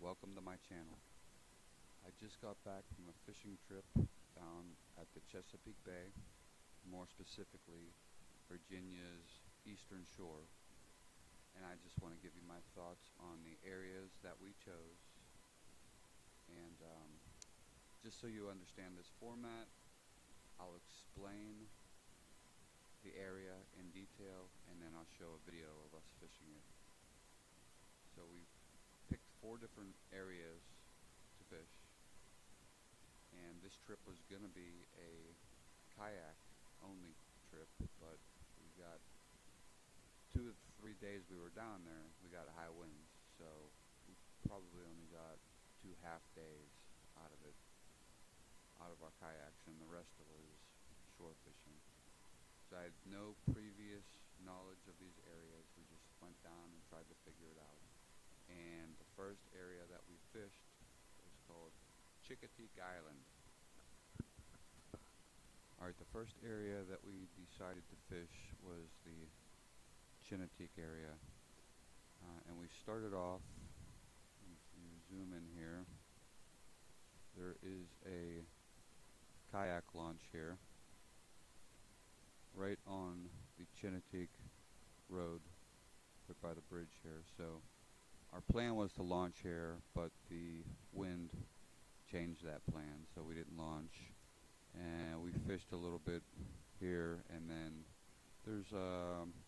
welcome to my channel. I just got back from a fishing trip down at the Chesapeake Bay, more specifically Virginia's Eastern Shore, and I just want to give you my thoughts on the areas that we chose. And just so you understand this format, I'll explain the area in detail and then I'll show a video of us fishing it. So we picked 4 different areas to fish, and this trip was going to be a kayak only trip, but we got 2 of the 3 days we were down there, we got high winds, so we probably only got 2 half days out of it, out of our kayaks, and the rest of it was shore fishing. So I had no previous knowledge of these areas. We just went down and tried to figure it out. And the first area that we fished was called Chincoteague Island. Alright, the first area that we decided to fish was the Chincoteague area. And we started off, if you zoom in here, there is a kayak launch here, right on the Chincoteague Road, right by the bridge here. So our plan was to launch here, but the wind changed that plan, so we didn't launch. And we fished a little bit here, and then there's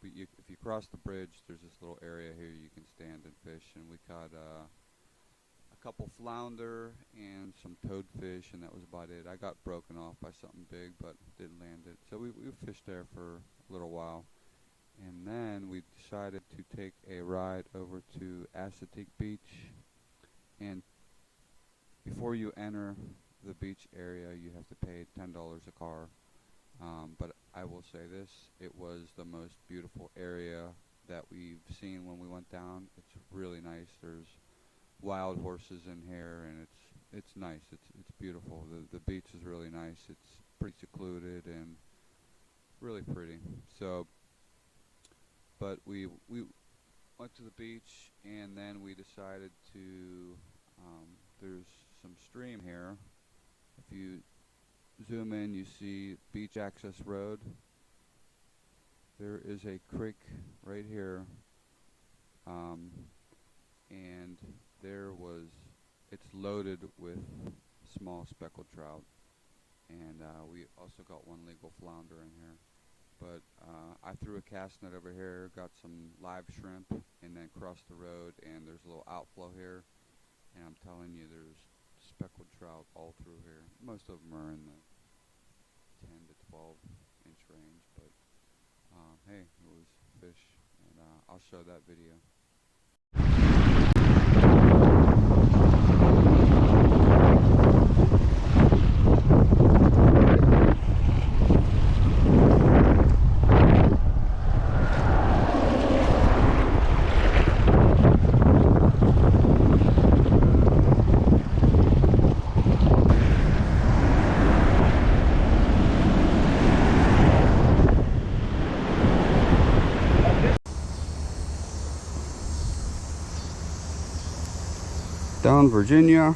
if you cross the bridge, there's this little area here you can stand and fish, and we caught a couple flounder and some toadfish, and that was about it. I got broken off by something big, but didn't land it. So we fished there for a little while, and then we decided to take a ride over to Chesapeake Beach. And before you enter the beach area, you have to pay $10 a car. But I will say this, it was the most beautiful area that we've seen when we went down. It's really nice. There's wild horses in here, and it's nice. It's beautiful. The beach is really nice. It's pretty secluded and really pretty. So, but we went to the beach, and then we decided to. There's some stream here. If you zoom in, you see Beach Access Road. There is a creek right here, and it's loaded with small speckled trout, and we also got 1 legal flounder in here. But I threw a cast net over here, got some live shrimp, and then crossed the road, and there's a little outflow here, and I'm telling you, there's speckled trout all through here. Most of them are in the 10 to 12 inch range, but hey, it was fish, and I'll show that video. Down Virginia.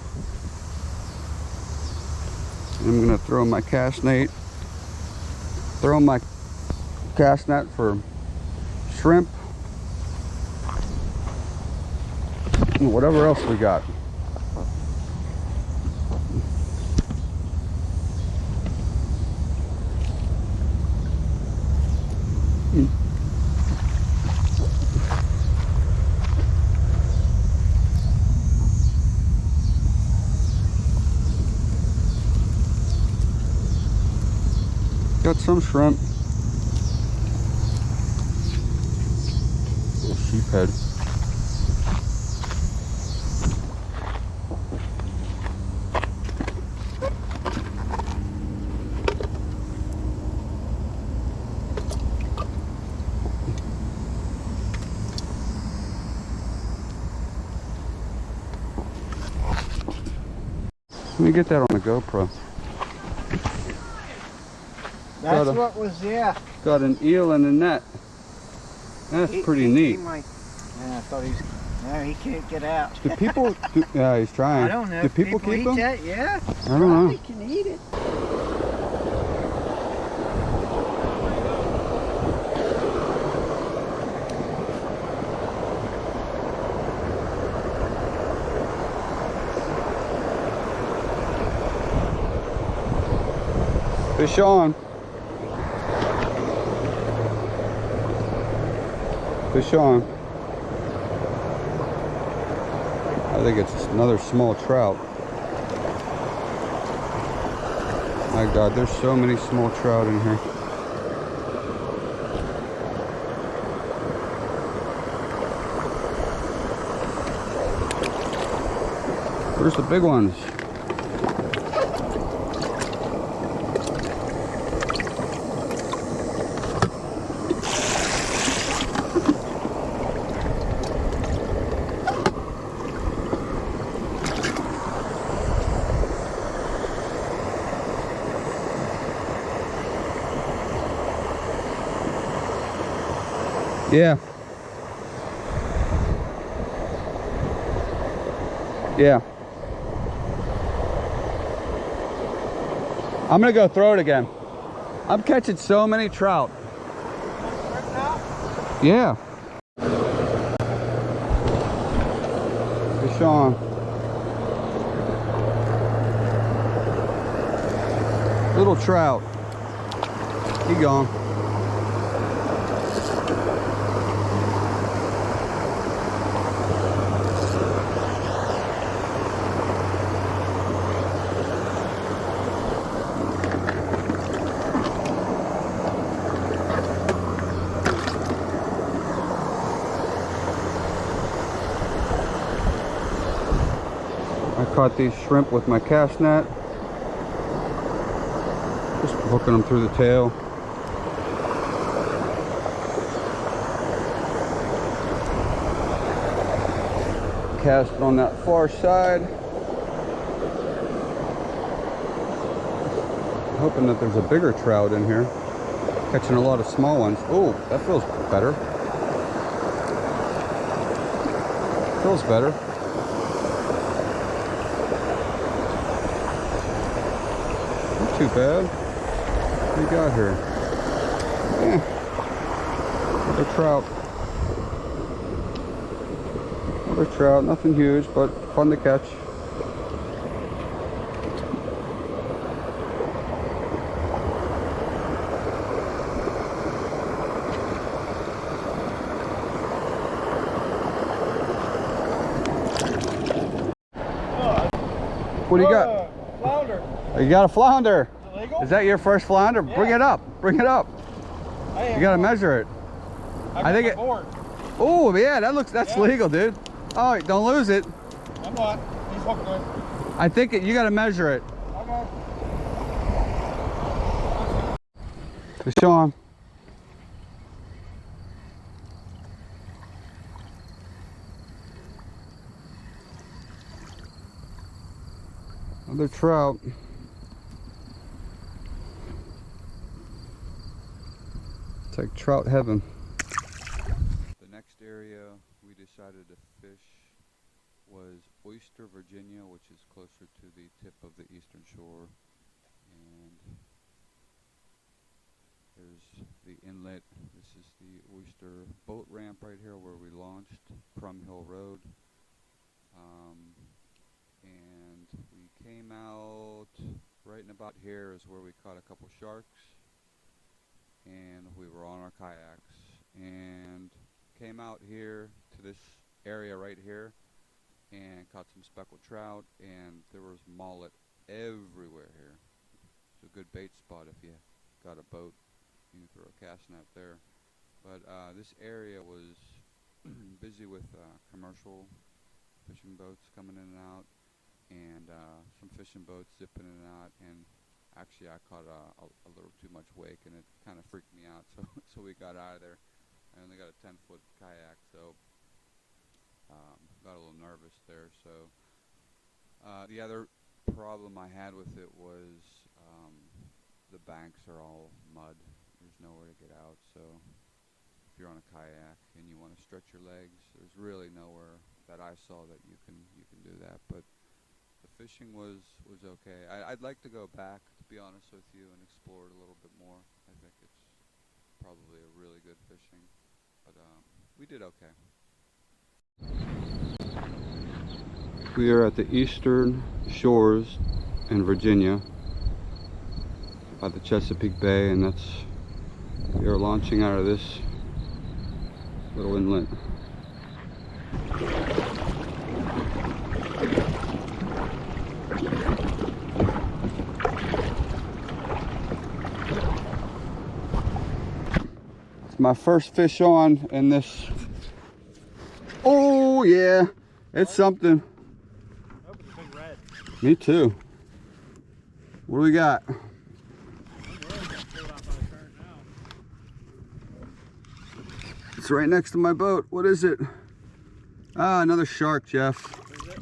I'm gonna throw my cast net. Throw my cast net for shrimp and whatever else we got. Got some shrimp. Little sheephead. Let me get that on the GoPro. That's what was there. Got an eel and a net. That's pretty neat. Yeah, I thought No, he can't get out. Do people, yeah, he's trying. I don't know. Do people keep eat them? that? Yeah. I don't know. He can eat it. Fish on. Fish on. I think it's another small trout. My God, there's so many small trout in here. Where's the big ones? Yeah. Yeah. I'm gonna go throw it again. I'm catching so many trout. Yeah. Fish on. Little trout. He gone. I caught these shrimp with my cast net. Just hooking them through the tail. Cast it on that far side. Hoping that there's a bigger trout in here. Catching a lot of small ones. Oh, that feels better. Feels better. Not too bad. What do you got here? Another trout. Another trout. Nothing huge, but fun to catch. What do you got? Flounder. You got a flounder. Is it legal? Is that your first flounder? Yeah. Bring it up. Bring it up. You gotta measure it. I think it. Oh yeah, that's legal, dude. Oh, don't lose it. I'm not. He's hooked good. I think you gotta measure it. Okay. Fish on. Another trout. It's like trout heaven. The next area we decided to fish was Oyster, Virginia, which is closer to the tip of the Eastern Shore. And there's the inlet. This is the Oyster boat ramp right here where we launched, Crum Hill Road. And we came out right in about here is where we caught a couple sharks. And we were on our kayaks and came out here to this area right here and caught some speckled trout, and there was mullet everywhere here. It's a good bait spot if you got a boat. You can throw a cast net there. But this area was busy with commercial fishing boats coming in and out, and some fishing boats zipping in and out, and actually I caught a little too much wake, and it kind of freaked me out, so we got out of there. I only got a 10-foot kayak, so got a little nervous there. So the other problem I had with it was the banks are all mud. There's nowhere to get out, so if you're on a kayak and you want to stretch your legs, there's really nowhere that I saw that you can do that. But the fishing was okay. I'd like to go back, to be honest with you, and explore it a little bit more. I think it's probably a really good fishing, but we did okay. We are at the Eastern Shores in Virginia by the Chesapeake Bay, and we are launching out of this little inlet. It's my first fish on in this. Oh yeah, it's something. That was a big red. Me too. What do we got? It's right next to my boat. What is it? Ah, another shark, Jeff. Is it?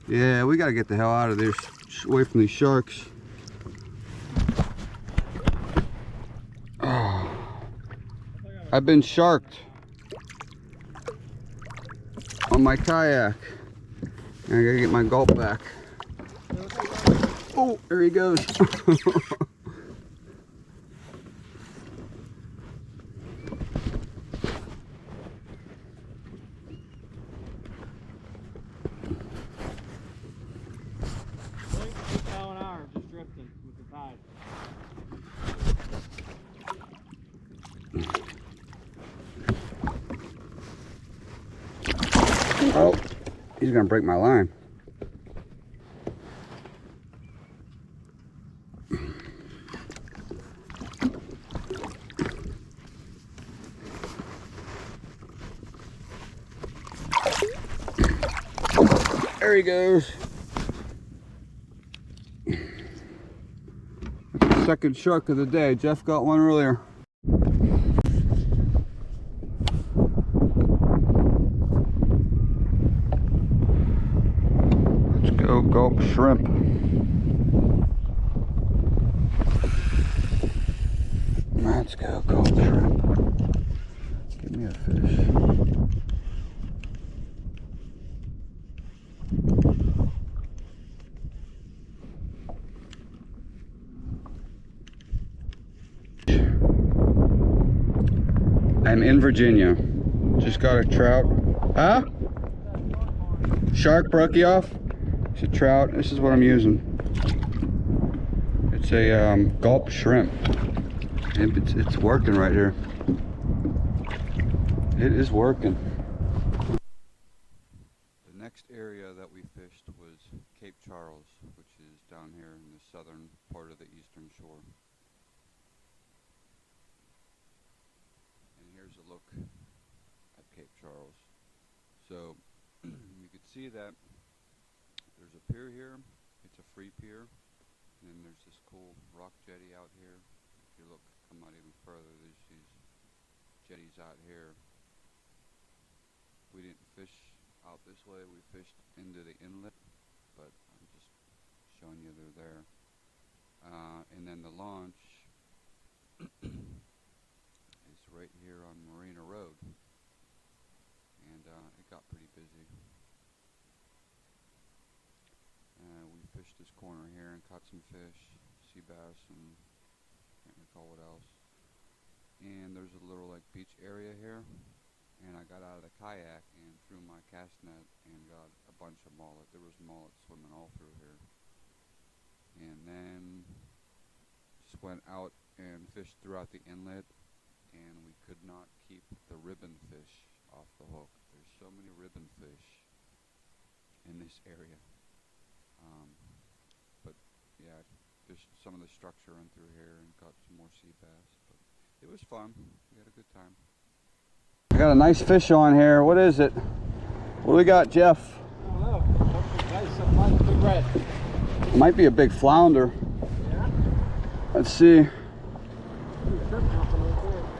Yeah, we gotta get the hell out of there, away from these sharks. Oh, I've been sharked on my kayak. I gotta get my gulp back. Oh, there he goes. Oh, he's gonna break my line. There he goes. That's the second shark of the day. Jeff got one earlier. Go gulp shrimp. Let's go gulp shrimp. Give me a fish. I'm in Virginia. Just got a trout. Huh? Shark broke you off? It's a trout. This is what I'm using. It's a gulp shrimp. It's working right here. It is working. The next area that we fished was Cape Charles, which is down here in the southern part of the Eastern Shore. And here's a look at Cape Charles. So you can see that there's a pier here. It's a free pier. And then there's this cool rock jetty out here. If you look, come out even further, there's these jetties out here. We didn't fish out this way. We fished into the inlet, but I'm just showing you they're there. And then the launch is right here on Marina Road. And it got pretty busy. We fished this corner here and caught some fish, sea bass, and can't recall what else. And there's a little like beach area here, and I got out of the kayak and threw my cast net and got a bunch of mullet. There was mullet swimming all through here. And then just went out and fished throughout the inlet, and we could not keep the ribbon fish off the hook. There's so many ribbon fish in this area. But yeah, just some of the structure in through here and caught some more sea bass. But it was fun. We had a good time. I got a nice fish on here. What is it? What do we got, Jeff? I don't know. Nice, big red. It might be a big flounder. Yeah. Let's see.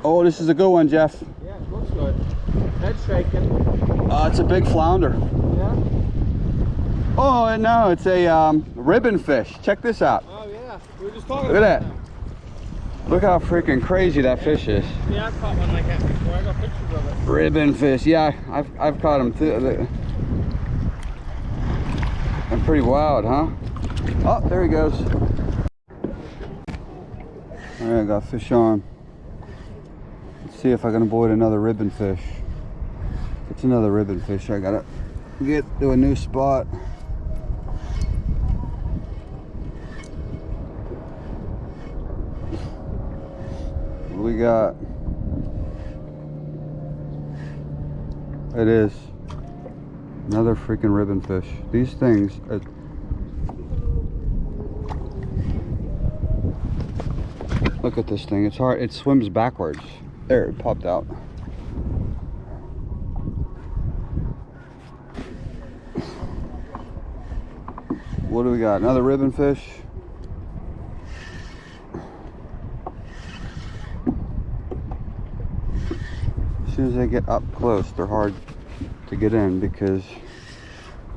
Oh, this is a good one, Jeff. Yeah, it looks good. Head shaking. It's a big flounder. Yeah. Oh, no, it's a ribbon fish. Check this out. Oh yeah. We were just talking Look about at that. Look how freaking crazy that fish is. Yeah, I've caught one like that before. I got pictures of it. Ribbon fish. Yeah, I've caught them too. Pretty wild, huh? Oh, there he goes. Alright, I got fish on. Let's see if I can avoid another ribbon fish. If it's another ribbon fish, I gotta get to a new spot. What we got? It is another freaking ribbon fish. These things are... Look at this thing. It's hard. It swims backwards. There, it popped out. What do we got? Another ribbon fish. As soon as they get up close, they're hard to get in because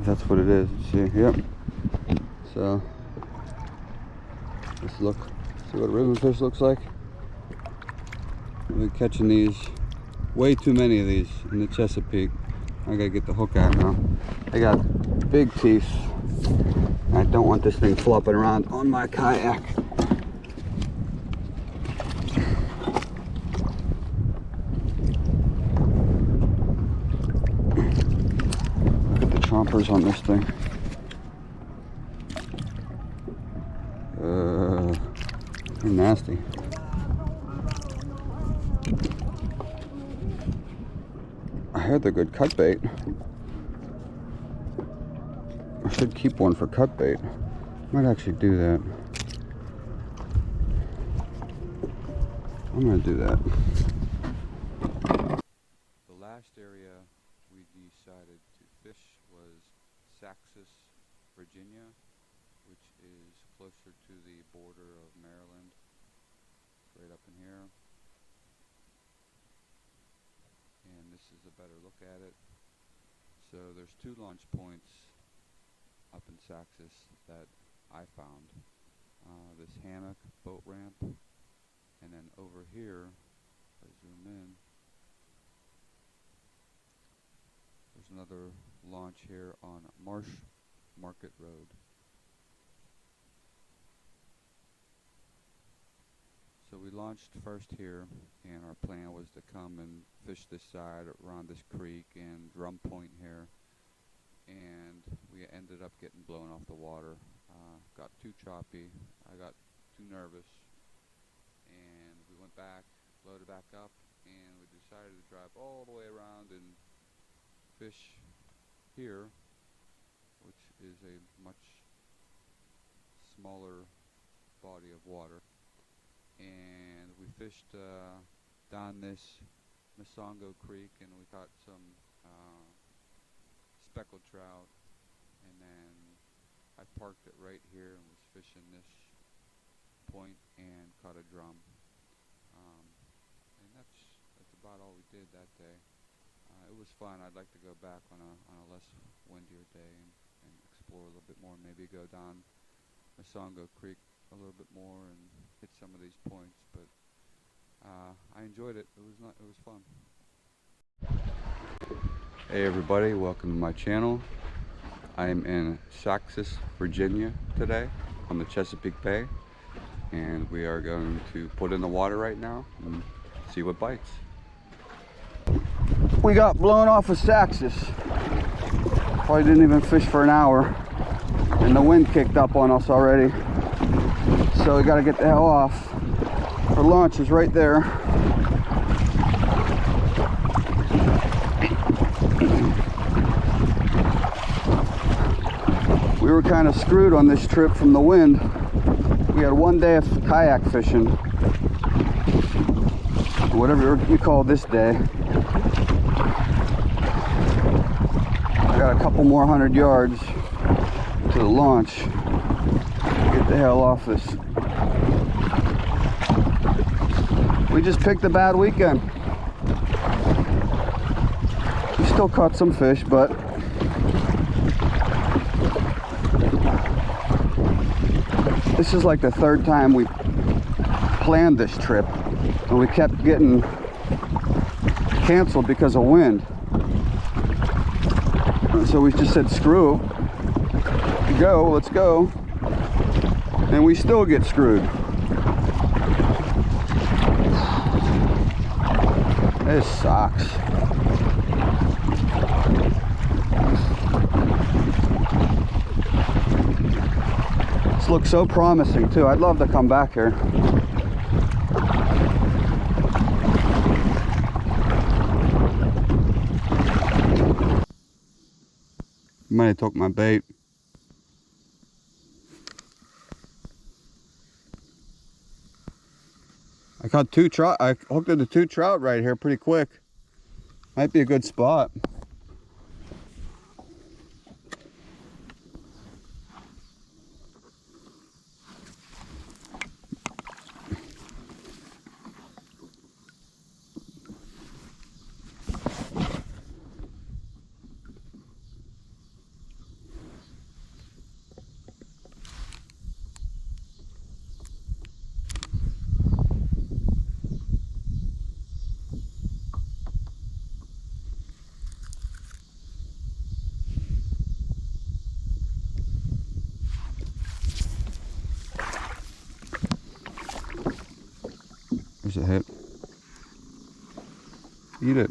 that's what it is. See, yep. So let's look. See what a ribbon fish looks like. I've been catching these, way too many of these in the Chesapeake. I gotta get the hook out now. They got big teeth. I don't want this thing flopping around on my kayak. Look at the chompers on this thing. They're nasty. I heard they're good cut bait. I should keep one for cut bait. Might actually do that. I'm gonna do that. The last area we decided to fish was Saxis, Virginia, which is closer to the border of Maryland. It's right up in here. And this is a better look at it. So there's two launch points up in Saxis that I found. This hammock boat ramp, and then over here, if I zoom in, there's another launch here on Marsh Market Road. So we launched first here, and our plan was to come and fish this side around this creek and drum point here, and we ended up getting blown off the water. Got too choppy, I got too nervous, and we went back, loaded back up, and we decided to drive all the way around and fish here, which is a much smaller body of water. And we fished down this Masongo Creek, and we caught some speckled trout, and then I parked it right here and was fishing this point and caught a drum. And that's about all we did that day. It was fun. I'd like to go back on a less windier day and explore a little bit more, maybe go down Masongo Creek a little bit more and hit some of these points, but I enjoyed it. It was fun. Hey everybody, welcome to my channel. I am in Saxis, Virginia today on the Chesapeake Bay, and we are going to put in the water right now and see what bites. We got blown off of Saxis. Probably didn't even fish for an hour, and the wind kicked up on us already. So we gotta get the hell off. Our launch is right there. We were kind of screwed on this trip from the wind. We had one day of kayak fishing, whatever you call this day. I got a couple more 100 yards to the launch. Get the hell off this. We just picked a bad weekend. We still caught some fish, but this is like the third time we planned this trip, and we kept getting canceled because of wind. So we just said screw, go, let's go. And we still get screwed. This sucks. This looks so promising too. I'd love to come back here. Might have took my bait. I caught 2 trout. I hooked into 2 trout right here pretty quick. Might be a good spot. There's a hit. Eat it.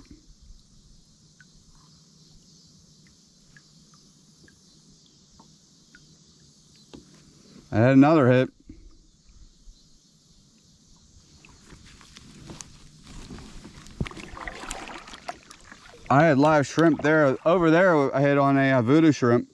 I had another hit. I had live shrimp there. Over there, I hit on a voodoo shrimp.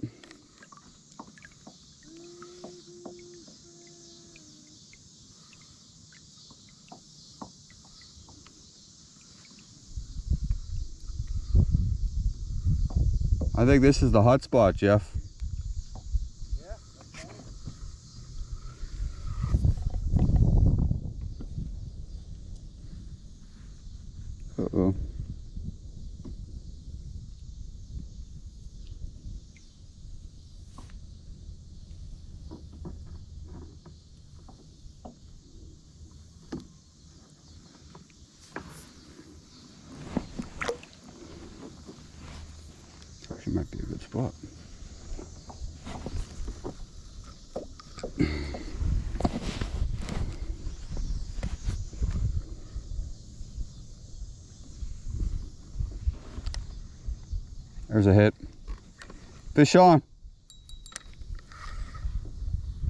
I think this is the hot spot, Jeff. Yeah, that's fine. Uh-oh. Actually might be a good spot. There's a hit. Fish on.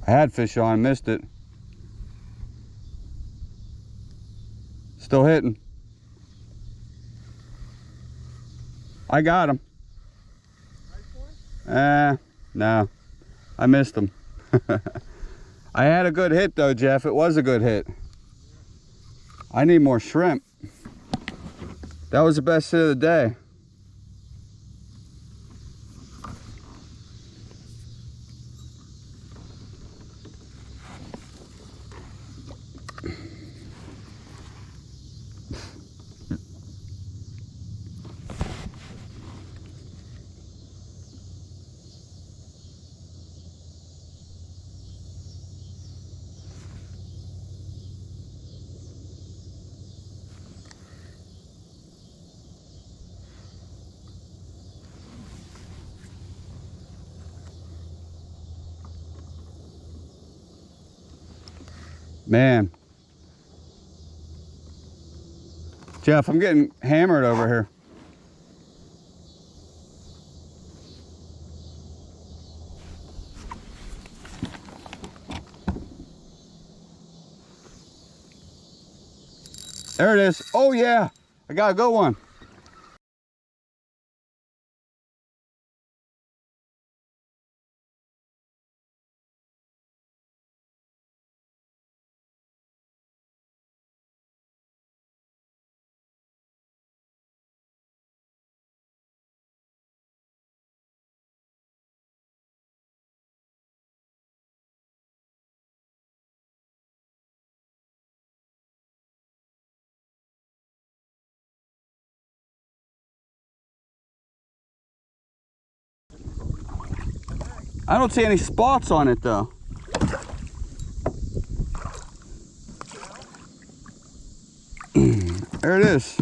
I had fish on, missed it. Still hitting. I got him. No. I missed him. I had a good hit though, Jeff. It was a good hit. I need more shrimp. That was the best hit of the day. Man. Jeff, I'm getting hammered over here. There it is. Oh yeah, I got a good one. I don't see any spots on it though. There it is.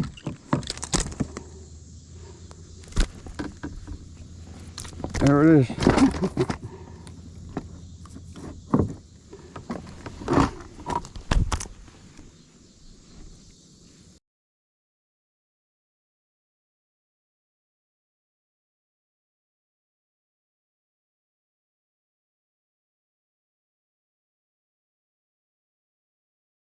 There it is.